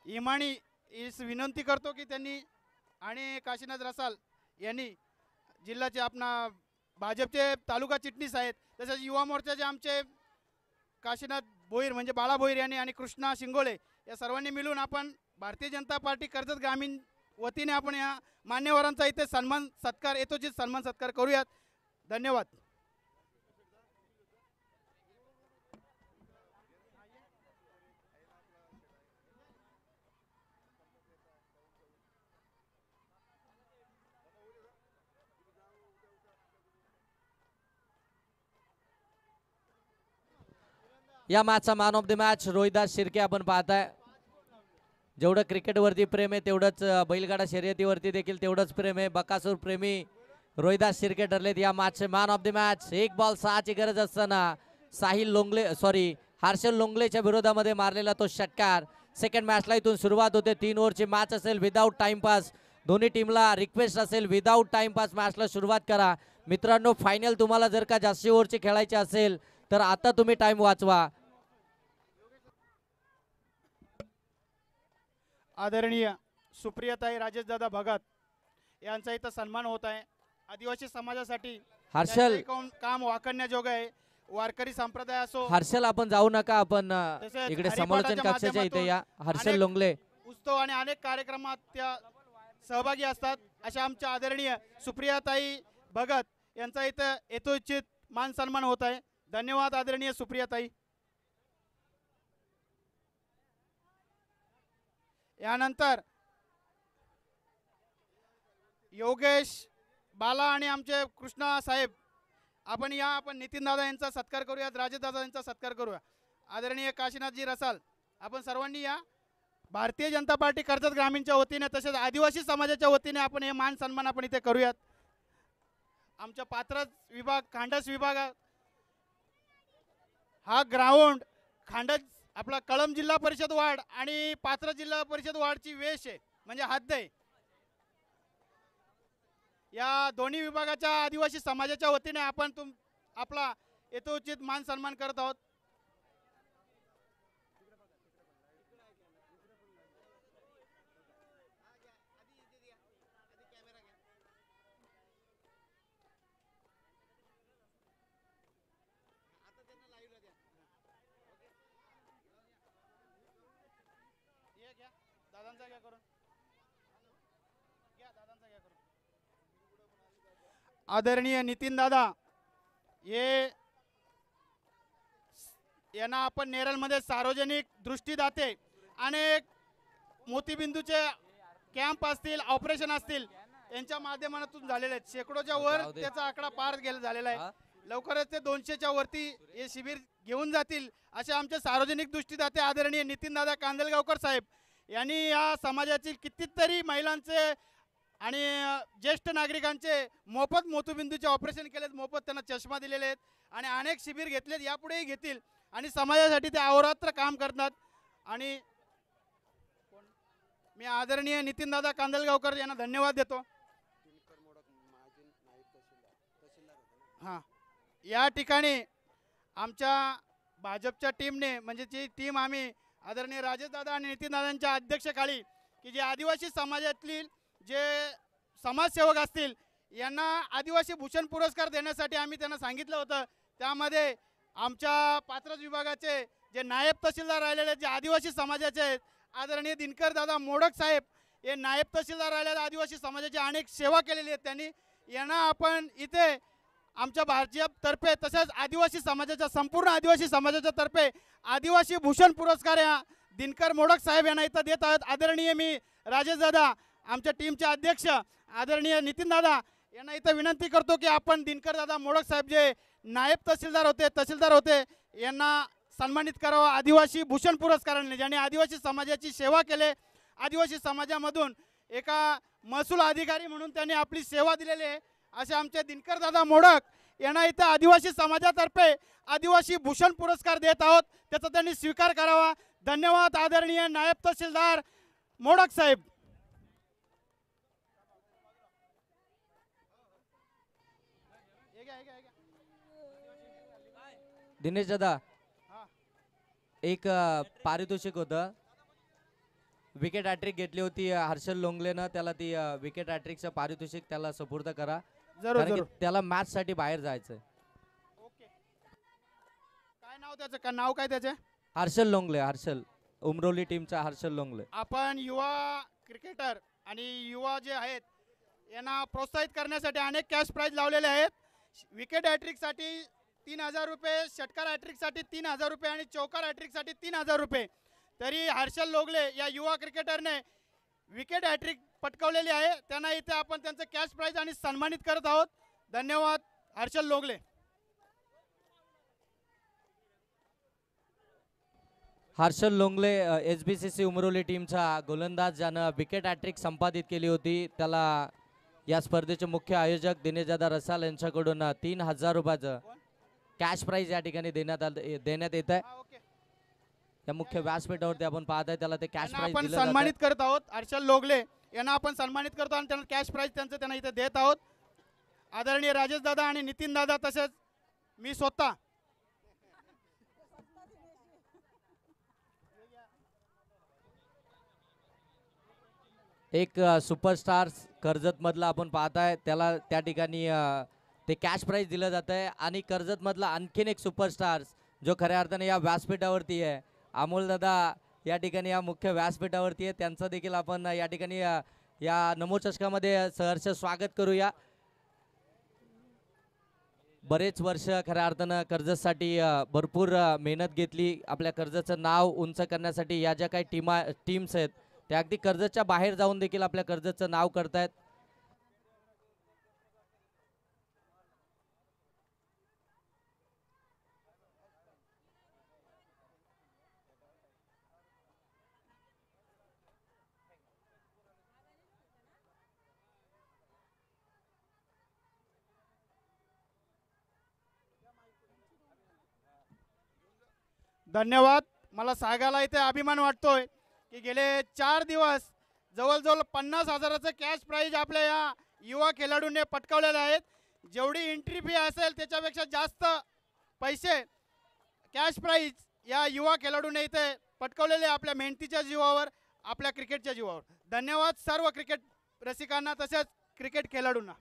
इमाणी इस विनंती करतो की त्यांनी आणि काशीनाथ रसाल यांनी जिल्ह्याचे आपणा भाजपचे तालुका चिटणीस आहेत, तसेच युवा मोर्चाचे आमचे काशीनाथ भोईर म्हणजे बाळा भोईर यांनी आणि कृष्णा शिंगोळे या सर्वांनी मिळून आपण भारतीय जनता पार्टी कर्जत ग्रामीण वतीने आपण या मान्यवरांचा इथे सन्मान सत्कार यथोचित सन्मान सत्कार करूयात. धन्यवाद. या मॅचचा man of the match Rohidas Shirke आपण पाहताय. जेवढं क्रिकेटवरती प्रेम आहे तेवढंच बैलगाडा शर्यतीवरती देखील तेवढंच प्रेम आहे. बकासूर प्रेमी रोहिदास शिर्के ठरलेत या मॅचचे मॅन ऑफ द मॅच. एक बॉल 6ची गरज असताना हर्षल लोंगलेच्या विरोधामध्ये मारलेला तो षटकार. सेकंड मॅचला इथून सुरुवात होते. 3 ओव्हरची मॅच असेल विदाऊट टाइमपास. दोन्ही टीमला रिक्वेस्ट असेल विदाऊट टाइमपास मॅचला सुरुवात करा. मित्रांनो फायनल तुम्हाला जर का जास्ती ओव्हरची खेळायची असेल तर आता तुम्ही टाइम वाचवा. आदरणीय सुप्रियाताई राजेशदादा भगत यांचा इथं सन्मान होत आहे. आदिवासी समाजासाठी हर्षल काम वाकण्याजोग आहे. वारकरी संप्रदाय असो. हर्षल आपण जाऊ नका. आपण तसेच इकडे हरिपाठाच्या समालोचन कक्षाच्या इथे या. हर्षल अनेक लोंगले उत्सव आणि अनेक कार्यक्रमात त्या सहभागी असतात. अशा आमच्या आदरणीय सुप्रियाताई भगत यांचा इथं यथोचित मान सन्मान होत आहे. धन्यवाद आदरणीय सुप्रियाताई. यानंतर योगेश बाला आणि आमचे कृष्णा साहेब आपण नितीन दादा यांचा सत्कार करूयात. राजेश दादा यांचा सत्कार करूया. आदरणीय काशीनाथजी रसाल आपण सर्वांनी या भारतीय जनता पार्टी कर्जत ग्रामीणच्या वतीने तसेच आदिवासी समाजाच्या वतीने आपण हे मान सन्मान आपण इथे करूयात. आमच्या पात्रज विभाग खांडस विभाग हा ग्राउंड खांडस आपला कळंब जिल्हा परिषद वार्ड आणि पात्र जिल्हा परिषद वार्डची वेश आहे म्हणजे हद्द आहे. या दोन्ही विभागाच्या आदिवासी समाजाच्या वतीने आपण आपला यथोचित मान सन्मान करत आहोत. दादांचा घ्या करून. आदरणीय नितीन दादा यांना आपण नेरळमध्ये सार्वजनिक दृष्टीदाते अनेक मोतीबिंदूचे कॅम्प असतील ऑपरेशन असतील यांच्या माध्यमातून झालेले आहेत. शेकडोच्या वर त्याचा आकडा पार झालेला आहे. लवकरच ते 200च्या वरती हे शिबिर घेऊन जातील असे आमचे सार्वजनिक दृष्टीदाते आदरणीय नितीन दादा कांदलगावकर साहेब यांनी या समाजातील कितीतरी महिलांचे आणि ज्येष्ठ नागरिकांचे मोफत मोतीबिंदूचे ऑपरेशन केलेत. मोफत त्यांना चष्मा दिलेले आहेत आणि अनेक शिबिर घेतलेत. यापुढेही घेतील आणि समाजासाठी ते अहोरात्र काम करतात. आणि मी आदरणीय नितीन दादा कांदलगावकर यांना धन्यवाद देतो. हां या ठिकाणी आमच्या भाजपच्या टीमने म्हणजे जी टीम आम्ही आदरणीय राजेश दादा आणि नितीन दादांच्या अध्यक्षखाली की जे आदिवासी समाजातील जे समाजसेवक असतील यांना आदिवासी भूषण पुरस्कार देण्यासाठी आम्ही त्यांना सांगितलं होतं. त्यामध्ये आमच्या पात्रज विभागाचे जे नायब तहसीलदार राहिलेले जे आदिवासी समाजाचे आहेत आदरणीय दिनकर दादा मोडक साहेब हे नायब तहसीलदार राहिलेले आदिवासी समाजाची अनेक सेवा केलेली आहेत त्यांनी. यांना आपण इथे आमच्या भाजपतर्फे तसेच आदिवासी समाजाच्या संपूर्ण आदिवासी समाजाच्या तर्फे आदिवासी भूषण पुरस्कार या दिनकर मोडक साहेब यांना इथं देत आहेत. आदरणीय मी राजेश दादा आमच्या टीमचे अध्यक्ष आदरणीय नितीन दादा यांना इथं विनंती करतो की आपण दिनकर दादा मोडक साहेब जे नायब तहसीलदार होते यांना सन्मानित करावं आदिवासी भूषण पुरस्काराने. ज्यांनी आदिवासी समाजाची सेवा केले. आदिवासी समाजामधून एका महसूल अधिकारी म्हणून त्यांनी आपली सेवा दिलेली आहे असे आमचे दिनकर दादा मोडक यांना इथं आदिवासी समाजातर्फे आदिवासी भूषण पुरस्कार देत आहोत. त्याचा त्यांनी स्वीकार करावा. धन्यवाद आदरणीय नायब तहसीलदार मोडक साहेब. दिनेश दादा एक पारितोषिक होतं विकेट हॅट्रिक घेतली होती हर्षल लोंगलेनं, त्याला ती विकेट हॅट्रिकचं पारितोषिक त्याला सुपूर्द करा, जरूर कारण की जरूर. त्याला मॅच साठी बाहेर जायचंय. ओके, काय नाव त्याचं, का नाव काय त्याचे? हर्षल लोंगले, हर्षल, उमरोली टीमचा हर्षल लोंगले. आपण युवा क्रिकेटर आणि युवा जे आहेत यांना प्रोत्साहित करण्यासाठी अनेक कॅश प्राइज लावलेले आहेत. विकेट हॅट्रिकसाठी 3,000 रुपये, षटकार हॅट्रिकसाठी 3,000 रुपये आणि चौकार हॅट्रिकसाठी 3,000 रुपये. तरी हर्षल लोगले या युवा क्रिकेटरने विकेट हॅट्रिक पटकावलेली आहे, त्यांना इथे आपण त्यांचं कॅश प्राइज आणि सन्मानित करत आहोत. धन्यवाद हर्षल लोगले. हर्षल लोंगले SBCC उमरोली टीमचा गोलंदाज, ज्यानं विकेट हॅट्रिक संपादित केली होती, त्याला या स्पर्धेचे मुख्य आयोजक दिनेशदादा रसाल यांच्याकडून 3,000 रुपयाचं कॅश प्राइज या ठिकाणी देण्यात येत आहे. या मुख्य व्यासपीठावरती आपण पाहत आहे, त्याला ते कॅश प्राइज आपण दिलं जातंय. सन्मानित करत आहोत. हर्षल लोगले यांना आपण सन्मानित करतो आणि त्यांना कॅश प्राइज त्यांना इथे देत आहोत. आदरणीय राजेश दादा आणि नितीन दादा तसेच मी स्वतः एक सुपरस्टार कर्जत मधला आपण पाहताय, त्याला त्या ठिकाणी ते कॅश प्राइज दिलं जात आहे. आणि कर्जत मधला आणखीन एक सुपरस्टार जो खऱ्या अर्थाने या व्यासपीठावरती आहे, अमोल दादा या ठिकाणी या मुख्य व्यासपीठावरती आहे, त्यांचं देखील आपण या ठिकाणी या नमो चषकामध्ये सहर्ष स्वागत करूया. बरेच वर्ष खऱ्या अर्थानं कर्जतसाठी भरपूर मेहनत घेतली, आपल्या कर्जतचं नाव उंच करण्यासाठी. या ज्या काही टीम्स आहेत त्या अगदी कर्जतच्या बाहेर जाऊन देखील आपल्या कर्जतचं नाव करतायत. धन्यवाद. मला सांगायला इथे अभिमान वाटतोय की गेले 4 दिवस जवळजवळ 50,000चं कॅश प्राइज आपल्या या युवा खेळाडूंनी पटकावलेले आहेत. जेवढी एंट्री फी असेल त्याच्यापेक्षा जास्त पैसे कॅश प्राइज या युवा खेळाडूंनी इथे पटकावलेले आपल्या मेहनतीच्या जीवावर, आपल्या क्रिकेटच्या जीवावर. धन्यवाद सर्व क्रिकेट रसिकांना तसेच क्रिकेट खेळाडूंना.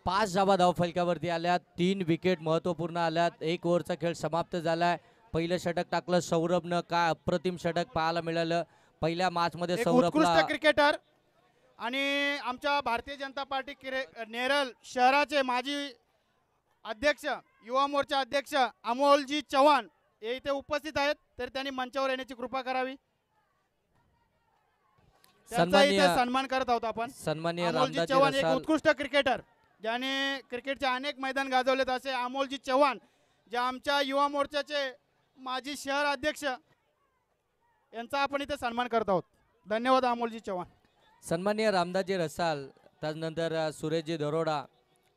5 धावा धावफलकावरती आल्यात, 3 विकेट महत्वपूर्ण आल्यात. 1 ओव्हरचा खेळ समाप्त झालाय. पहिलं षटक टाकलं सौरभनं, काय अप्रतिम षटक पाहायला मिळालं पहिल्या मॅच मध्ये. एक सौरभला उत्कृष्ट क्रिकेटर आणि आमच्या भारतीय जनता पार्टी नेरळ शहराचे माजी अध्यक्ष, युवा मोर्चा अध्यक्ष अमोलजी चव्हाण हे इथे उपस्थित आहेत, तर त्यांनी मंचावर येण्याची कृपा करावी. त्यांचा इथे सन्मान करत आहोत आपण. सन्माननीय अमोलजी रामदासजी चव्हाण एक रसाल, उत्कृष्ट क्रिकेटर ज्याने क्रिकेटचे अनेक मैदान गाजवलेत, असे अमोलजी चव्हाण जे आमच्या युवा मोर्चाचे माजी शहर अध्यक्ष, यांचा आपण इथे सन्मान करत आहोत. धन्यवाद अमोलजी चव्हाण. सन्माननीय रामदासजी रसाल, त्यानंतर सुरेशजी दरोडा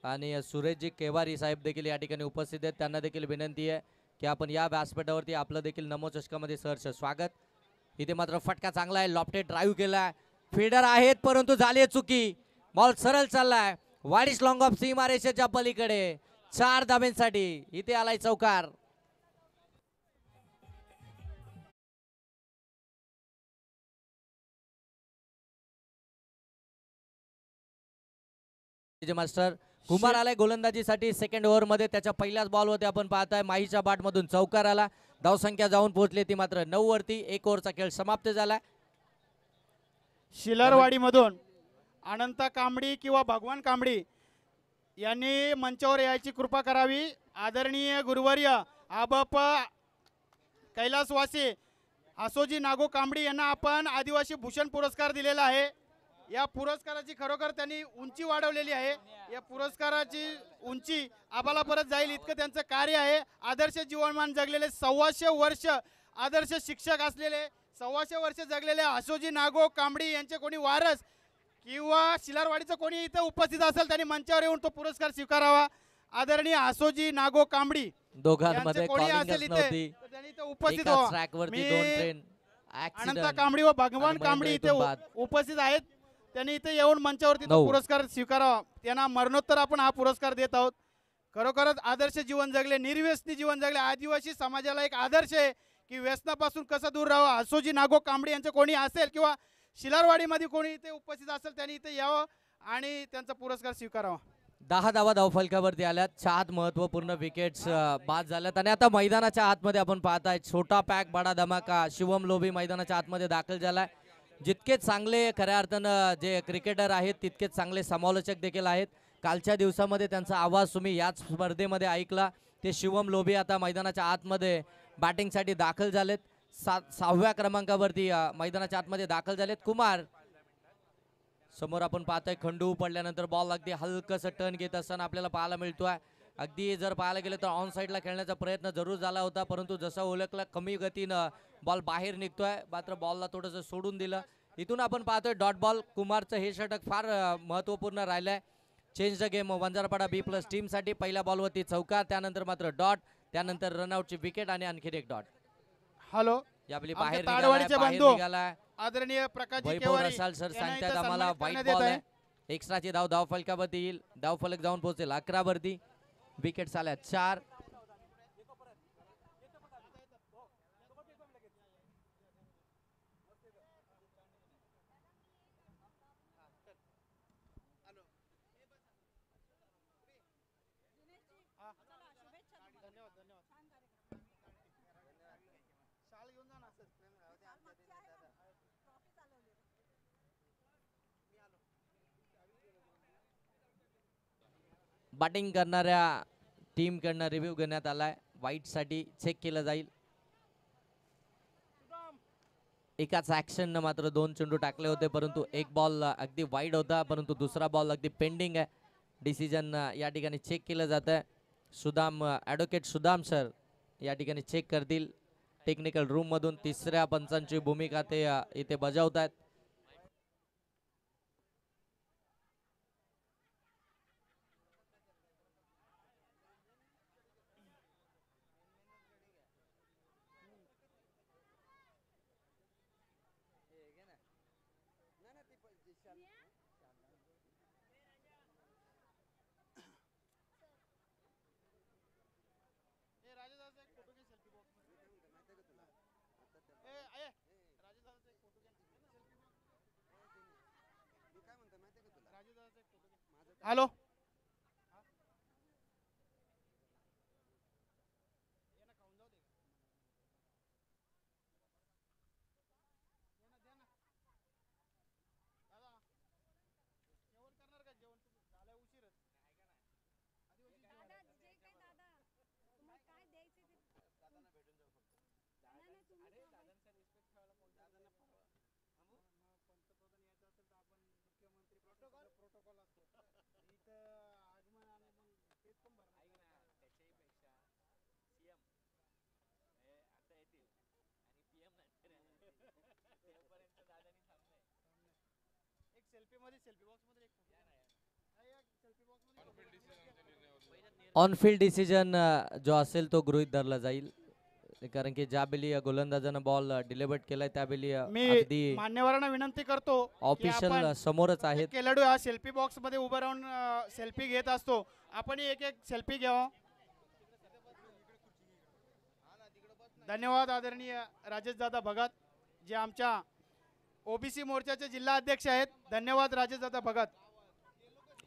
आणि सुरेशजी केवारी साहेब देखील या ठिकाणी उपस्थित आहेत. त्यांना देखील विनंती आहे की आपण या व्यासपीठावरती आपलं देखील नमो चषकामध्ये सहर्ष स्वागत. इथे मात्र फटका चांगला आहे, लॉफ्टेड ड्राईव्ह केलाय, फिल्डर आहेत परंतु झाली आहे चुकी. बॉल सरळ चाललाय वाईड लॉंग ऑफ सीमारेषेच्या पलीकडे 4 धाब्यांसाठी. इथे आलाय चौकार. मास्टर कुमार आलाय गोलंदाजीसाठी सेकंड ओव्हर मध्ये. त्याच्या पहिल्याच बॉल वरती आपण पाहताय माहीच्या बाट मधून चौकार आला. धावसंख्या जाऊन पोहोचली ती मात्र 9 वरती. 1 ओव्हरचा खेळ समाप्त झाला. शिलरवाडी मधून अनंत कांबडी किंवा भगवान कांबडी यांनी मंचावर यायची कृपा करावी. आदरणीय गुरुवर्य आबाप कैलासवासी आसोजी नागो कांबडी यांना आपण आदिवासी भूषण पुरस्कार दिलेला आहे. या पुरस्काराची खरोखर त्यांनी उंची वाढवलेली आहे. या पुरस्काराची उंची आबाला परत जाईल इतकं त्यांचं कार्य आहे. आदर्श जीवनमान जगलेले 125 वर्ष आदर्श शिक्षक असलेले 125 वर्ष जगलेले आसोजी नागो कांबडी यांचे कोणी वारस किंवा शिलारवाडीचं कोणी इथे उपस्थित असेल त्यांनी मंचावर येऊन तो पुरस्कार स्वीकारावा. आदरणीय आसोजी नागो कांबडी दोघांमध्ये कोणी कॉलिंगच असेल नव्हती. इथे त्यांनी इथे उपस्थित एकाच व्हावा. ट्रॅक वरती मी 2 ट्रेन अनंत ऍक्सिडेंट कांबडी व भगवान आणि कांबडी इथे इथून बाद. उपस्थित आहेत. त्यांनी इथे येऊन मंचावरती तो 9. पुरस्कार स्वीकारावा. त्यांना मरणोत्तर आपण हा पुरस्कार देत आहोत. खरोखरच आदर्श जीवन जगले, निर्व्यसनी जीवन जगले. आदिवासी समाजाला एक आदर्श आहे की व्यसनापासून कसं दूर राहावं. असोजी नागो कांबळे यांचं कोणी असेल किंवा शिलारवाडीमध्ये कोणी इथे उपस्थित असेल त्यांनी इथे यावं आणि त्यांचा पुरस्कार स्वीकारावा. 10 धावा धावफलकावरती आल्यात. 4 महत्वपूर्ण विकेट्स बाद झाल्यात आणि आता मैदानाच्या आतमध्ये आपण पाहताय छोटा पॅक बडा धमाका. शिवम लोभी मैदानाच्या आतमध्ये दाखल झालाय. जितके चांगले खऱ्या अर्थानं जे क्रिकेटर आहेत तितकेच चांगले समालोचक देखील आहेत. कालच्या दिवसामध्ये त्यांचा आवाज तुम्ही याच स्पर्धेमध्ये ऐकला. ते शिवम लोभी आता मैदानाच्या आतमध्ये बॅटिंगसाठी दाखल झालेत. 6व्या क्रमांकावरती मैदानाच्या आतमध्ये दाखल झालेत. कुमार समोर आपण पाहतोय खंडू पडल्यानंतर बॉल अगदी हलकसं टर्न घेत असताना आपल्याला पाहायला मिळतोय. अगदी जर पाहायला गेलं तर ऑन साईडला खेळण्याचा प्रयत्न जरूर झाला होता, परंतु जसा ओळखला कमी गतीनं बॉल बाहेर निघतोय. मात्र बॉलला थोडंसं सोडून दिलं. इथून आपण पाहतोय डॉट बॉल. कुमारचं हे षटक फार महत्वपूर्ण राहिलंय. Change the game Vanjarpada B+ टीमसाठी. पहिल्या बॉलवरती चौकार, त्यानंतर मात्र डॉट, त्यानंतर रनआउटची विकेट आणि आणखीन एक डॉट. हॅलो यावेळी बाहेर ताडवाडीचे निघालाय बंधू आदरणीय प्रकाशजी वैभव केवारी रसाल सर यांना सांगतात इथं आम्हाला सन्मानित वाईट करण्यात बॉल येत आहे. एक्स्ट्राची धाव धावफलकावरती येईल. धावफलक जाऊन पोहोचेल 11 वरती. विकेट आल्या 4. बॅटिंग करणाऱ्या टीम कडनं रिव्ह्यू घेण्यात आलाय. वाईट साठी चेक केलं जाईल. एकाच ऍक्शननं मात्र 2 चेंडू टाकले होते, परंतु एक बॉल अगदी वाईड होता, परंतु दुसरा बॉल अगदी पेंडिंग आहे. डिसिजन या ठिकाणी चेक केलं जात आहे. ॲडव्होकेट सुदाम सर या ठिकाणी चेक करतील. टेक्निकल रूम मधून 3ऱ्या पंचांची भूमिका ते इथे बजावत आहेत. हॅलो ऑन फील्ड डिसिजन जो असेल तो गृहीत धरला जाईल, कारण की ज्यावेळी गोलंदाजानं बॉल डिलिव्हर्ड केलाय त्यावेळी मी अगदी मान्यवरांना विनंती करतो की ऑफिशियल आपण समोरच आहेत. खेळाडू हा सेल्फी बॉक्स मध्ये उभा राहून सेल्फी घेत असतो. आपण एक सेल्फी घ्यावा. धन्यवाद आदरणीय राजेश दादा भगत जे आमच्या ओबीसी मोर्चाचे जिल्हा अध्यक्ष आहेत. धन्यवाद राजेश दादा भगत.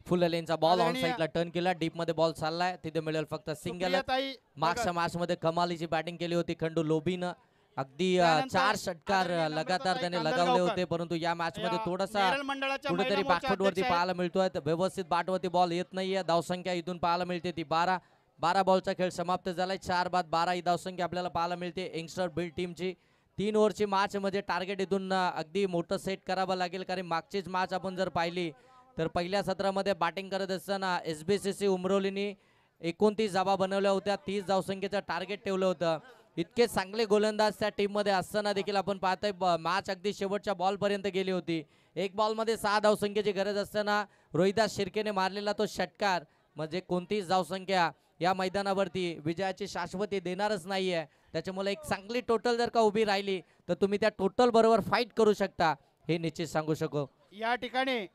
फुल लेनचा बॉल ऑन साईडला टर्न केला. डीप मध्ये बॉल चाललाय. तिथे मिळेल फक्त सिंगल. सुप्रियाताई मागच्या मॅच मध्ये कमालीची बॅटिंग केली होती खंडू लोबीनं. अगदी 4 षटकार लगातार त्याने लगावले होते, परंतु या मॅच मध्ये थोडासा नेरळ मंडळाच्या कुठेतरी महिला मोर्चा बॅकफुट वरती अध्यक्ष आहेत. पाहायला मिळतोय. व्यवस्थित बॅटवरती बॉल येत नाहीये. धावसंख्या इथून पाहायला मिळते ती 12 बॉलचा खेळ समाप्त झालाय. 4 बाद 12 ही धावसंख्या आपल्याला पाहायला मिळते यंगस्टर बिल्ड टीमची. 3 ओव्हरची मॅच म्हणजे टार्गेट इथून अगदी मोठं सेट करावं लागेल, कारण मागचीच मॅच आपण जर पाहिली तर पहिल्या सत्रामध्ये बॅटिंग करत असताना SBCC उमरोलीनी 29 धावा बनवल्या होत्या. 30 धावसंख्येचं टार्गेट ठेवलं होतं. इतके चांगले गोलंदाज त्या टीम मध्ये असताना देखील आपण पाहतोय मॅच अगदी शेवटच्या बॉल पर्यंत गेली होती. एक बॉल मध्ये 6 धावसंख्येची गरज असताना रोहिदास शिर्केने मारलेला तो षटकार म्हणजे कोणतीच धावसंख्या या मैदानावरती विजयाची शाश्वती देणारच नाहीये. त्याच्यामुळे एक चांगली टोटल जर का उभी राहिली तर तुम्ही त्या टोटल बरोबर फाईट करू शकता, हे निश्चित सांगू शकतो. या ठिकाणी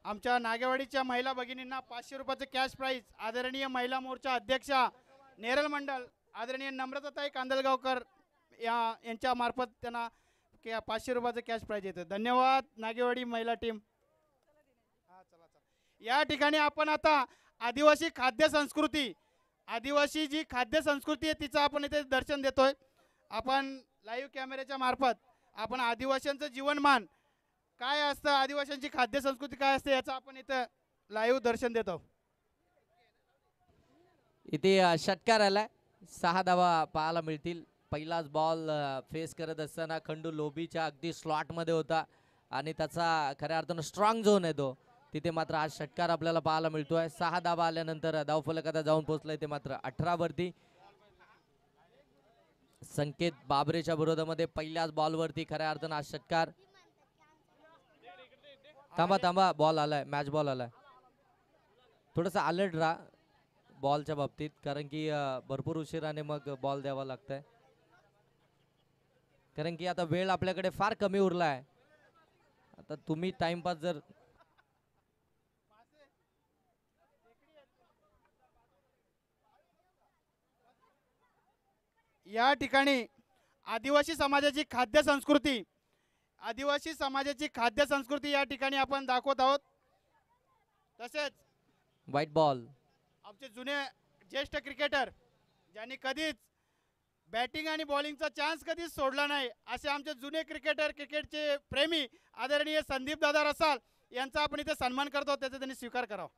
आमच्या नागेवाडीच्या महिला भगिनींना 500 रुपयाचं कॅश प्राइज आदरणीय महिला मोर्चा अध्यक्षा नेरळ मंडळ आदरणीय नम्रताताई कांदलगावकर यांच्या मार्फत त्यांना 500 रुपयाचं कॅश प्राईज येतं. धन्यवाद नागेवाडी महिला टीम. या ठिकाणी आपण आता आदिवासी खाद्य संस्कृती, आदिवासी जी खाद्य संस्कृती आहे तिचं आपण इथे दर्शन देतोय. आपण लाईव्ह कॅमेऱ्याच्या मार्फत आपण आदिवासींचं जीवनमान काय असतं, आदिवासींची खाद्य संस्कृती काय असते याचं आपण इथं लाईव्ह दर्शन देतो. इथे षटकार आलाय, 6 धावा पाहायला मिळतील. पहिलाच बॉल फेस करत असताना खंडू लोबीच्या अगदी स्लॉटमध्ये होता आणि त्याचा खऱ्या अर्थानं स्ट्रॉंग झोन आहे तो. तिथे मात्र आज षटकार आपल्याला पाहायला मिळतोय. 6 धावा आल्यानंतर धावफलक आता जाऊन पोहोचलाय ते मात्र 18 वरती. संकेत बाबरेच्या विरोधामध्ये पहिल्याच बॉलवरती खऱ्या अर्थानं आज षटकार. थांबा बॉल आलाय, मॅच बॉल आलाय. थोडंसं अलर्ट राहा बॉलच्या बाबतीत, कारण की भरपूर उशिराने मग बॉल द्यावा लागतंय, कारण की आता वेळ आपल्याकडे फार कमी उरला आहे. आता तुम्ही टाइमपास जर या ठिकाणी आदिवासी समाजाची खाद्य संस्कृती, आदिवासी समाजाची खाद्य संस्कृती या ठिकाणी आपण दाखवत आहोत. तसेच व्हाईट बॉल, आमचे जुने ज्येष्ठ क्रिकेटर ज्यांनी कधीच बॅटिंग आणि बॉलिंगचा चान्स कधीच सोडला नाही, असे आमचे जुने क्रिकेटर, क्रिकेटचे प्रेमी आदरणीय संदीप दादा रसाल यांचा आपण इथे सन्मान करतो, त्याचा त्यांनी स्वीकार करावा.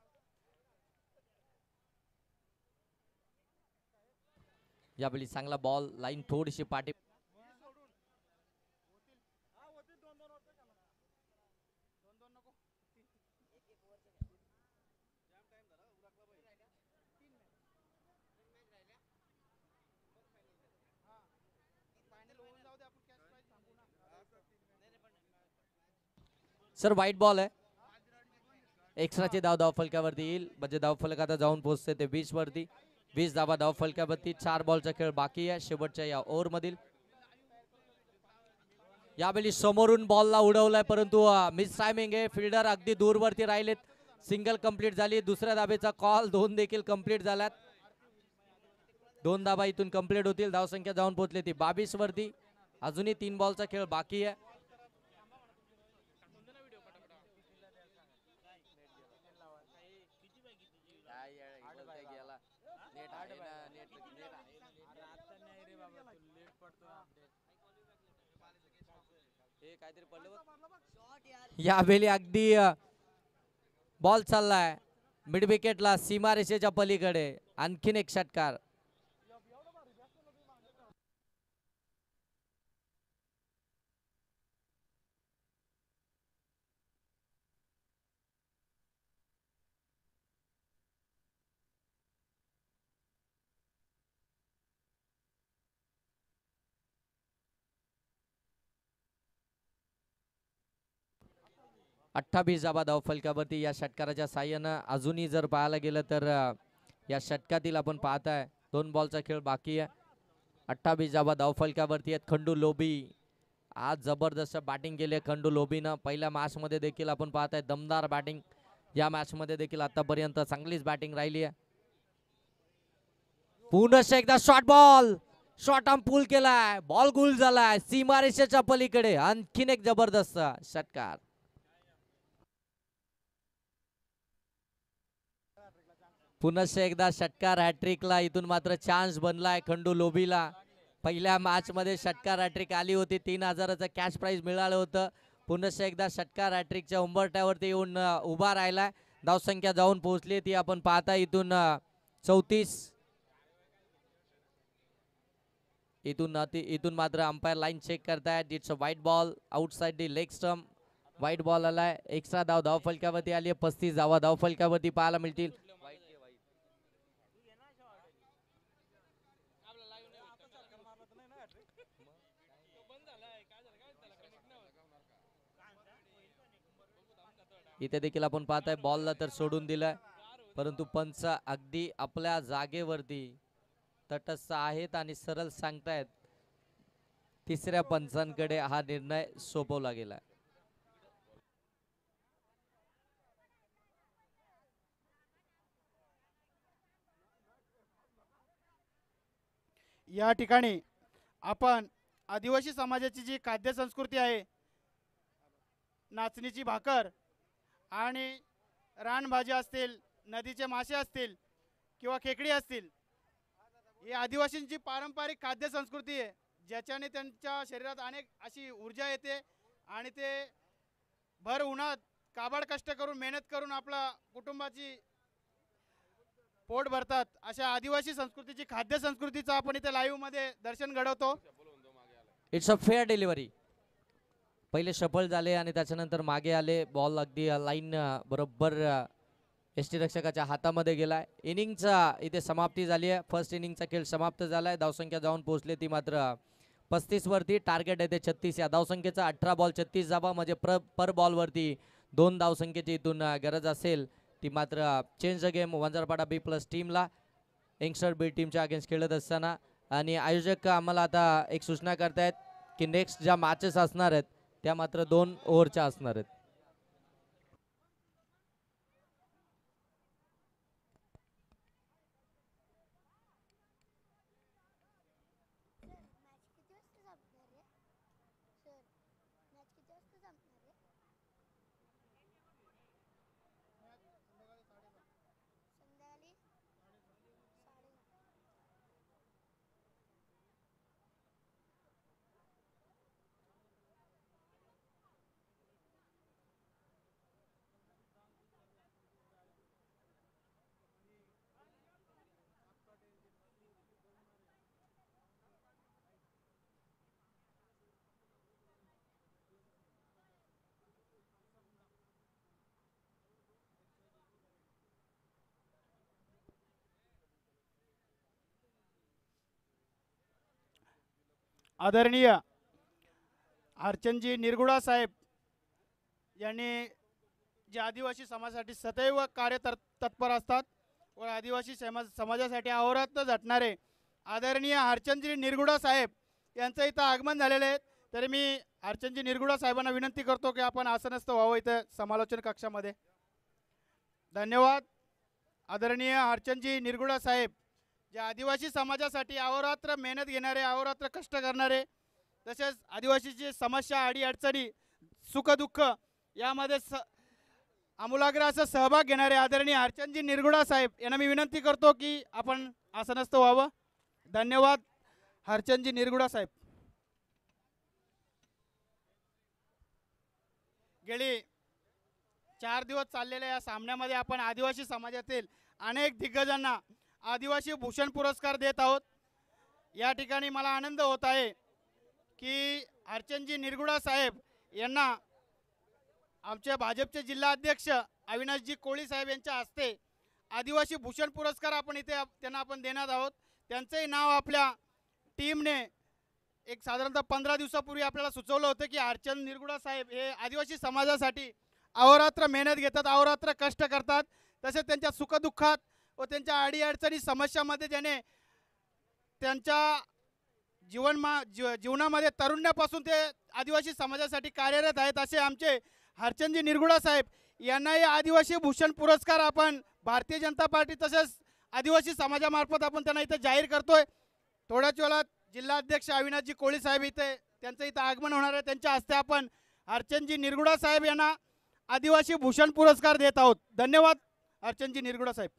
यावेळी चांगला बॉल, लाईन थोडीशी पाठी. सर व्हाईट बॉल आहे, एक्स्ट्राची धाव फलकावरती येईल, म्हणजे धाव फलक आता जाऊन पोहोचते ते 20 वरती. 20 धावा धाव फलकावरती. 4 बॉलचा खेळ बाकी आहे शेवटच्या या ओव्हर मधील. यावेळी समोरून बॉलला उडवलाय, परंतु मिस टायमिंग आहे. फिल्डर अगदी दूरवरती राहिलेत. सिंगल कंप्लीट झाली. दुसऱ्या धाबेचा कॉल, 2 देखील कंप्लीट झाल्यात. 2 धाबा इथून कंप्लीट होतील. धावसंख्या जाऊन पोहोचली ती 22 वरती. अजूनही 3 बॉलचा खेळ बाकी आहे. यावेळी अगदी बॉल चाललाय मिड विकेटला, सीमारेषेच्या पलीकडे. आणखीन एक षटकार. अठ्ठावीस धावा धाव फलकावरती या षटकाराच्या साह्यानं. अजूनही जर पाहायला गेलं तर या षटकातील आपण पाहताय 2 बॉलचा खेळ बाकी आहे. 28 धावा धाव फलकावरती आहेत. खंडू लोबी आज जबरदस्त बॅटिंग केली आहे खंडू लोबीनं. पहिल्या मॅच मध्ये देखील आपण पाहताय दमदार बॅटिंग. या मॅच मध्ये देखील आतापर्यंत चांगलीच बॅटिंग राहिली आहे. पुन्हा एकदा शॉर्ट बॉल, शॉर्ट आर्म पूल केलाय, बॉल गुल झालाय सीमारेषेच्या पलीकडे. आणखीन एक जबरदस्त षटकार. पुन्हा एकदा षटकार हॅट्रिकला. इथून मात्र चान्स बनलाय खंडू लोबीला. पहिल्या मॅच मध्ये षटकार हॅट्रिक आली होती, 3000चं कॅश प्राइज मिळालं होतं. पुन्हा एकदा षटकार हॅट्रिकच्या उंबरठ्यावरती येऊन उभा राहिलाय. धावसंख्या जाऊन पोहोचली ती आपण पाहता इथून 34. इथून मात्र अंपायर लाईन चेक करतायत. It's a white ball outside the leg stump. White ball आलाय. एक्स्ट्रा धाव फलकावरती आली आहे. 35 धावा धाव फलकावरती पाहायला मिळतील. इथे देखील आपण पाहताय बॉलला तर सोडून दिलाय, परंतु पंच अगदी आपल्या जागेवरती तटस्थ आहेत आणि सरळ सांगतायत. तिसऱ्या पंचांकडे हा निर्णय सोपवला गेला. या ठिकाणी आपण आदिवासी समाजाची जी खाद्य संस्कृती आहे, नाचणीची भाकर आणि रानभाज्या असतील, नदीचे मासे असतील किंवा खेकडी असतील, ही आदिवासींची पारंपरिक खाद्य संस्कृती आहे, ज्याच्याने त्यांच्या शरीरात अनेक अशी ऊर्जा येते आणि ते भर उन्हात काबाड कष्ट करून मेहनत करून आपला कुटुंबाची पोट भरतात. अशा आदिवासी संस्कृतीची खाद्य संस्कृतीचं आपण इथे लाईव्ह मध्ये दर्शन घडवतो. It's a fair delivery. पहिले शफल झाले आणि त्याच्यानंतर मागे आले. बॉल अगदी लाईन बरोबर यष्टीरक्षकाच्या हातामध्ये गेलाय. इनिंगचा इथे समाप्ती झाली आहे. फर्स्ट इनिंगचा खेळ समाप्त झालाय. धावसंख्या जाऊन पोहोचले ती मात्र 35 वरती. टार्गेट आहे ते 36. या धावसंख्येचा 18 बॉल 36 धावा म्हणजे पर बॉल वरती 2 धावसंख्येची इथून गरज असेल ती मात्र change the game Vanjarpada B plus टीमला यंगस्टर बी टीमच्या अगेन्स्ट खेळत असताना. आणि आयोजक आम्हाला आता एक सूचना करतायत की नेक्स्ट ज्या मॅचेस असणार आहेत त्या मात्र 2 ओव्हरच्या असणार आहेत. आदरणीय हरचंदजी निरगुडा साहेब यांनी जे आदिवासी समाजासाठी सदैव तत्पर असतात व आदिवासी समाजासाठी अहोरात्र झटणारे आदरणीय हरचंदजी निरगुडा साहेब यांचं इथं आगमन झालेलं आहे. तरी मी हरचंदजी निरगुडा साहेबांना विनंती करतो की आपण आसनस्थ व्हावं इथं समालोचन कक्षामध्ये. धन्यवाद. आदरणीय हरचंदजी निरगुडा साहेब जे आदिवासी समाजासाठी अहोरात्र मेहनत घेणारे, अहोरात्र कष्ट करणारे, तसेच आदिवासीची समस्या अडीअडचणी सुखदुःख यामध्ये आमूलाग्र असं सहभाग घेणारे आदरणीय हरचंदजी निरगुडा साहेब यांना मी विनंती करतो की आपण आसनस्थ व्हावं. धन्यवाद हरचंदजी निरगुडा साहेब. गेली 4 दिवस चाललेल्या या सामन्यामध्ये आपण आदिवासी समाजातील अनेक दिग्गजांना आदिवासी भूषण पुरस्कार देत आहोत. या ठिकाणी मला आनंद होत आहे की हरचंदजी निरगुडा साहेब यांना आमचे भाजपचे जिल्हा अध्यक्ष अविनाशजी कोळी साहेब यांच्या हस्ते आदिवासी भूषण पुरस्कार आपण इथे त्यांना आपण देणार आहोत. त्यांचंही नाव आपल्या टीमने एक साधारणतः 15 दिवसापूर्वी आपल्याला सुचवलं होतं की हरचंद निरगुडा साहेब हे आदिवासी समाजासाठी अहोरात्र मेहनत घेतात, अहोरात्र कष्ट करतात. तसेच त्यांच्या सुखदुःखात व त्यांच्या अडीअडचणी समस्यामध्ये त्याने त्यांच्या जीवनामध्ये तरुण्यापासून ते आदिवासी समाजासाठी कार्यरत आहेत. असे आमचे हरचंदजी निरगुडा साहेब यांनाही आदिवासी भूषण पुरस्कार आपण भारतीय जनता पार्टी तसेच आदिवासी समाजामार्फत आपण त्यांना इथे जाहीर करतोय. थोड्याच वेळात जिल्हा अध्यक्ष अविनाशजी कोळी साहेब इथे त्यांचं इथं आगमन होणार आहे. त्यांच्या हस्ते आपण हरचंदजी निरगुडा साहेब यांना आदिवासी भूषण पुरस्कार देत आहोत. धन्यवाद हरचंदजी निरगुडा साहेब.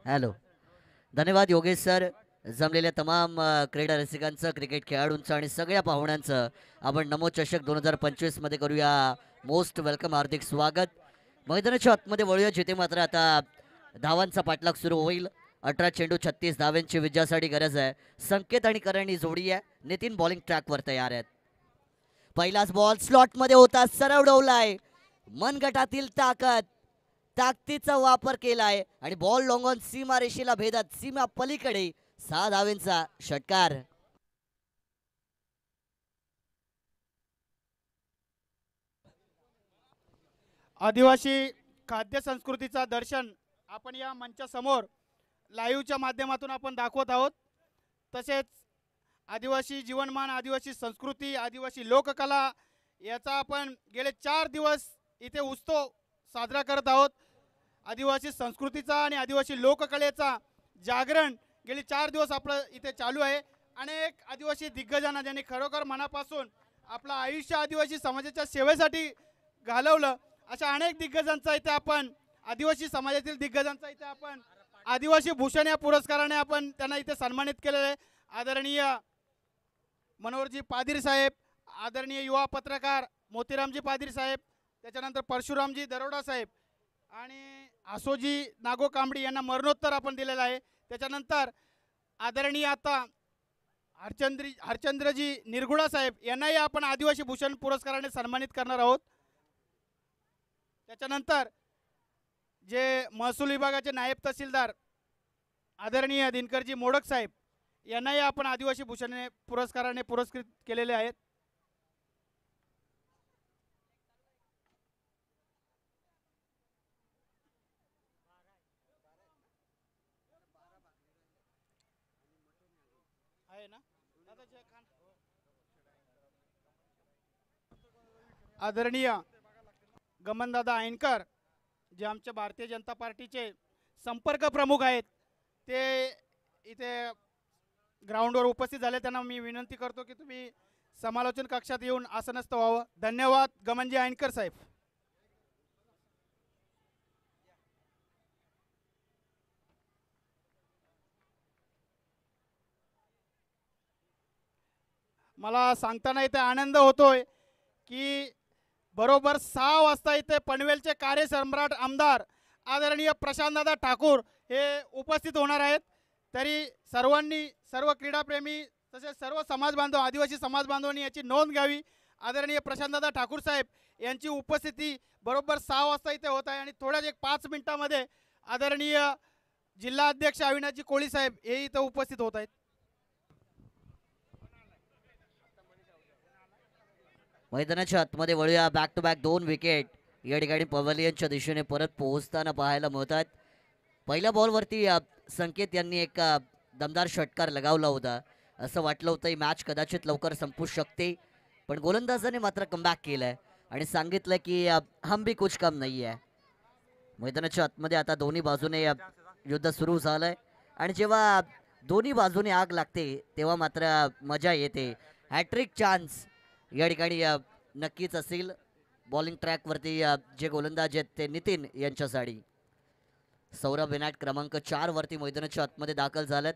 हॅलो, धन्यवाद योगेश सर. जमलेल्या तमाम क्रीडा रसिकांचं, क्रिकेट खेळाडूंचं आणि सगळ्या पाहुण्यांचं आपण नमो चषक 2025 मध्ये करूया मोस्ट वेलकम, हार्दिक स्वागत. मैदानाच्या आतमध्ये वळूया जिथे मात्र आता धावांचा पाठलाग सुरू होईल. 18 चेंडू 36 धावांची विजयासाठी गरज आहे. संकेत आणि करण ही जोडी आहे. नितीन बॉलिंग ट्रॅकवर तयार आहेत. पहिलाच बॉल स्लॉटमध्ये होता, सरळ डवलाय. मनगटातील ताकदीचा वापर केलाय आणि बॉल लॉंगॉन सीमा रेषेला भेदत सीमा पलीकडे 6 धावेंचा षटकार. आदिवासी खाद्य संस्कृतीचा दर्शन आपण या मंचासमोर लाईव्हच्या माध्यमातून आपण दाखवत आहोत. तसेच आदिवासी जीवनमान, आदिवासी संस्कृती, आदिवासी लोककला याचा आपण गेले 4 दिवस इथे उत्सव साजरा करत आहोत. आदिवासी संस्कृतीचा आणि आदिवासी लोककलेचा जागरण गेली 4 दिवस आपलं इथे चालू आहे. अनेक आदिवासी दिग्गजांना ज्यांनी खरोखर मनापासून आपलं आयुष्य आदिवासी समाजाच्या सेवेसाठी घालवलं, अशा अनेक दिग्गजांचा इथे आपण, आदिवासी समाजातील दिग्गजांचा इथे आपण आदिवासी भूषण या पुरस्काराने आपण त्यांना इथे सन्मानित केलेलं आहे. आदरणीय मनोहरजी पादरी साहेब, आदरणीय युवा पत्रकार मोतीरामजी पादरी साहेब, त्याच्यानंतर परशुरामजी दरोडा साहेब आणि आसोजी नागो कांबडी यांना मरणोत्तर आपण दिलेलं आहे. त्याच्यानंतर आदरणीय आता हरचंद्रजी निरगुडा साहेब यांनाही आपण आदिवासी भूषण पुरस्काराने सन्मानित करणार आहोत. त्याच्यानंतर जे महसूल विभागाचे नायब तहसीलदार आदरणीय दिनकरजी मोडक साहेब यांनाही आपण आदिवासी भूषण पुरस्काराने पुरस्कृत केलेले आहेत. आहे ना आदरणीय गमनदादा ऐनकर जे आमच्या भारतीय जनता पार्टीचे संपर्क प्रमुख आहेत, ते इथे ग्राउंडवर उपस्थित झाले. त्यांना मी विनंती करतो की तुम्ही समालोचन कक्षात येऊन आसनस्थ व्हावं. धन्यवाद गमनजी ऐनकर साहेब. मला सांगताना इथे आनंद होतोय की बरोबर 6 वाजता इथे पनवेलचे कार्यसम्राट आमदार आदरणीय प्रशांतदादा ठाकूर हे उपस्थित होणार आहेत. तरी सर्वांनी, सर्व क्रीडाप्रेमी तसेच सर्व समाज बांधव, आदिवासी समाज बांधवांनी याची नोंद घ्यावी. आदरणीय प्रशांतदादा ठाकूर साहेब यांची उपस्थिती बरोबर 6 वाजता इथे होत आहे आणि थोड्याच एक 5 मिनिटांमध्ये आदरणीय जिल्हा अध्यक्ष अविनाशजी कोळी साहेब हे इथं उपस्थित होत आहेत. मैदानाच्या आतमध्ये वळूया. बॅक टू बॅक 2 विकेट या ठिकाणी पवेलियनच्या दिशेने परत पोहोचताना पाहायला मिळतात. पहिल्या बॉलवरती संकेत यांनी एक दमदार षटकार लगावला होता. असं वाटलं होतं ही मॅच कदाचित लवकर संपू शकते, पण गोलंदाजाने मात्र कमबॅक केलंय आणि सांगितलं की हम भी कुछ कम नाही आहे. मैदानाच्या आतमध्ये आता दोन्ही बाजूने युद्ध सुरू झालंय आणि जेव्हा दोन्ही बाजूने आग लागते तेव्हा मात्र मजा येते. हॅट्रिक चान्स या ठिकाणी नक्कीच असेल. बॉलिंग ट्रॅकवरती जे गोलंदाज आहेत ते नितीन यांच्यासाठी. सौरभ विनायक क्रमांक 4 वरती मैदानाच्या आतमध्ये दाखल झालेत.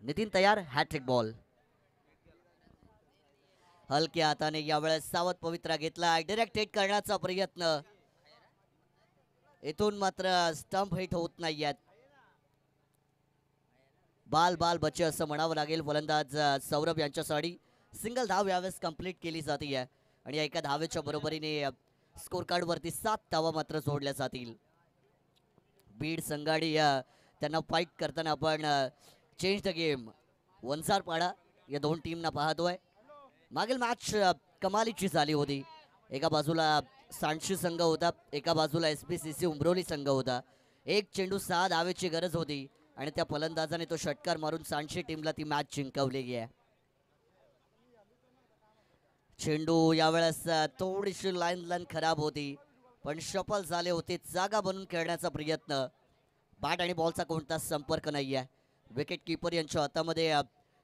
नितीन तयार. हॅट्रिक बॉल हलक्या हाताने यावेळेस सावध पवित्रा घेतला. डायरेक्ट हिट करण्याचा प्रयत्न, इथून मात्र स्टंप हिट होत नाहीयेत. बाल बाल बचे असं म्हणावं लागेल. फलंदाज सौरभ यांच्यासाठी सिंगल धाव यावेळेस कंप्लीट केली जाते आणि एका धावेच्या बरोबरीने स्कोर कार्ड वरती 7 धावा मात्र जोडल्या जातील. बीड संघाडी त्यांना फाईट करताना आपण चेंज द गेम वंजारपाडा या 2 टीमना पाहतोय. मागील मॅच कमालीची झाली होती. एका बाजूला सांडशी संघ होता, एका बाजूला SPCC उमरोली संघ होता. एक चेंडू 6 धावेची गरज होती आणि त्या फलंदाजाने तो षटकार मारून सांडशी टीमला ती मॅच जिंकवलेली आहे. चेंडू यावेळेस थोडीशी लाईन खराब होती, पण शफल झाले होते. जागा बनून खेळण्याचा प्रयत्न. बॅट आणि बॉलचा कोणताच संपर्क नाही आहे. विकेट किपर यांच्या हातामध्ये